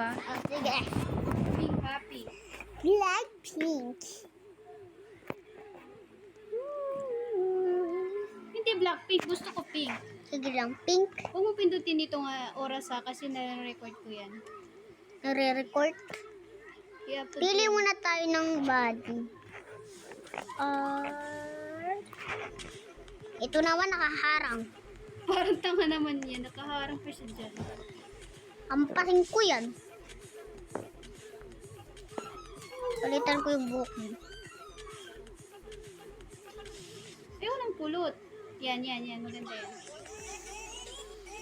pa. Oh, sige. Pink happy. Blackpink. Hindi Blackpink, gusto ko pink. Sige lang, pink. Huwag mo pindutin itong oras kasi na-record ko yan. Nare-record. I-upload Pili ko yan. muna tayo ng body. Ito naman nakaharang. Parang tanga naman yan. Nakaharang pa siya dyan. Hampasin ko yan. Palitan ko yung buhok mo. Eh, walang pulot. Yan. Maganda yan.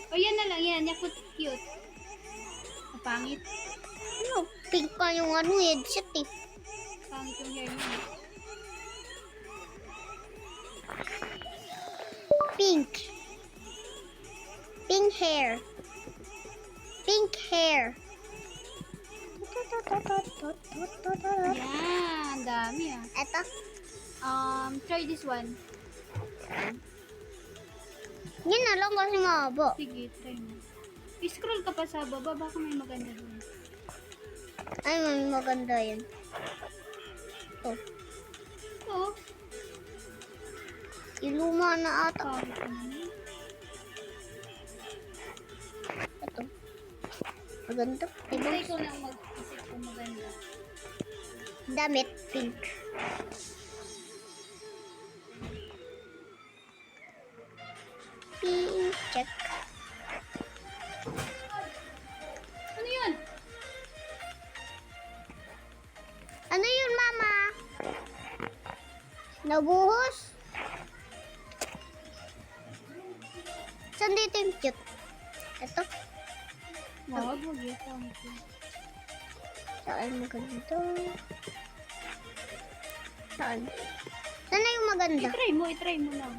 O, yan na lang. Yan. Yan, cute. Pangit. Ano, pink pa yung headset eh. Pangit yung hair mo. Pink. Pink hair. Pink hair. Yan. Dami ah. Eto. Try this one. Yan na lang kasi mahaba. Sige, try mo. I-scroll ka pa sa baba. Baka may maganda doon. Ay, may maganda yan. Ito. Oo. Iluma na ata. Pangit naman. Ito. Maganda. Diba? Try ko nang mag-isip kung maganda. Damit. Pink. Pink. Check. Ano yun? Ano yun, mama? Nabuhos? Saan dito yung cute? Ito? Wag yun. Pangit yun. Saan maganda? Saan? Saan na yung maganda? I-try mo lang.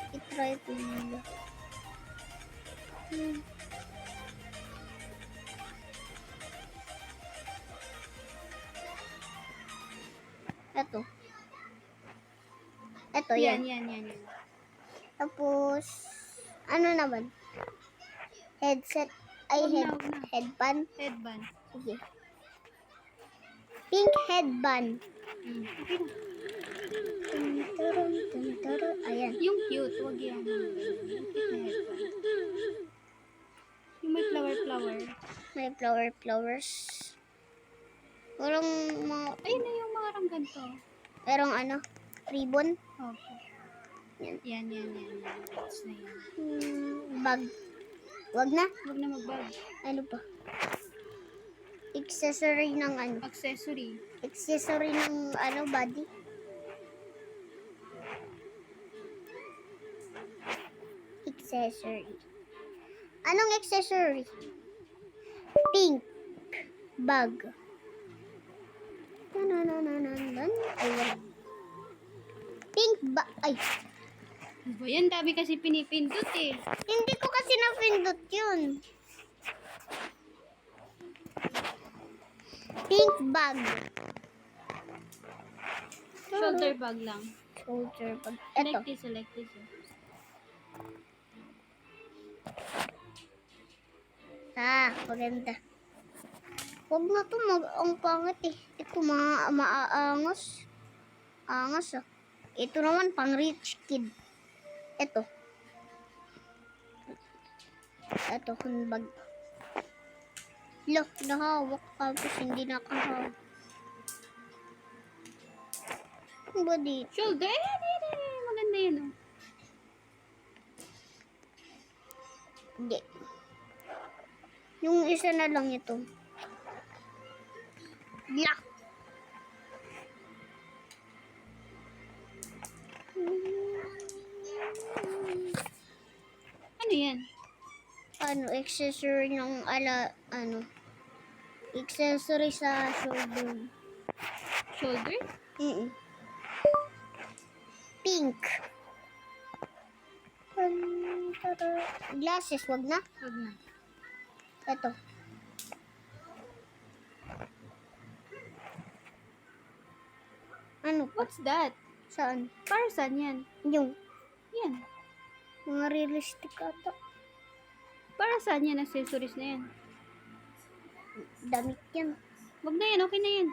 I-try ko nila. Ito. Ito, yan. Yan. Tapos, ano naman? Headset. Ay, Wag na. headband. Headband. Sige. Pink headband. Okay na. Ayan. Yung cute, wag yung cute na headband. Yung may flower. May flowers. Walang mga, Ayun na yung mga rang ganito. merong ano, ribbon. Okay. Yan. Yan. That's na yan. Bag. Wag na. Huwag na mag-bag. Ano pa? Accessory ng ano. Accessory. Accessory ng ano, body. Accessory. Anong accessory? Pink. Bag. Ayan. Pink bag. Ay. Ano ba yan? Dami kasi pinipindot eh. Hindi ko kasi napindot yun. Pink bag. Shoulder bag lang. Shoulder bag. Ito. Select this. Maganda. Huwag na to, ang pangit eh. Hindi ko maaangas. Angas ah. Ito naman pang rich kid. Ito. Ito, handbag. Look, nahawak tapos hindi nakahawak. Ano ba dito? Shoulder. Maganda yan oh. Hindi. Yung isa na lang ito. Black. Ano yan? Ano, accessory ng accessory sa shoulder. Shoulder? Pink. Glasses, wag na. Huwag na. Ito. Ano pa? What's that? Saan? Para saan yan? Yung Yan. mga realistic ata. Para saan yan? Accessories na yan. Damit yan. Wag na yan, okay na yan.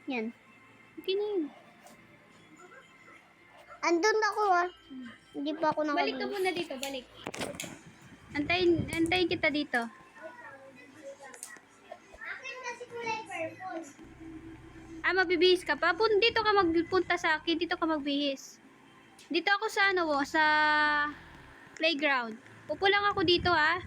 Yan. Okay na yan. Andun ako ah. Hindi pa ako Balik ka nakabili. muna dito, balik. Antayin kita dito. Akin kasi kulay purple. Magbibihis ka pa? Dito ka magpunta sa akin, dito ka magbihis. Dito ako sa sa playground. Upo lang ako dito, ha.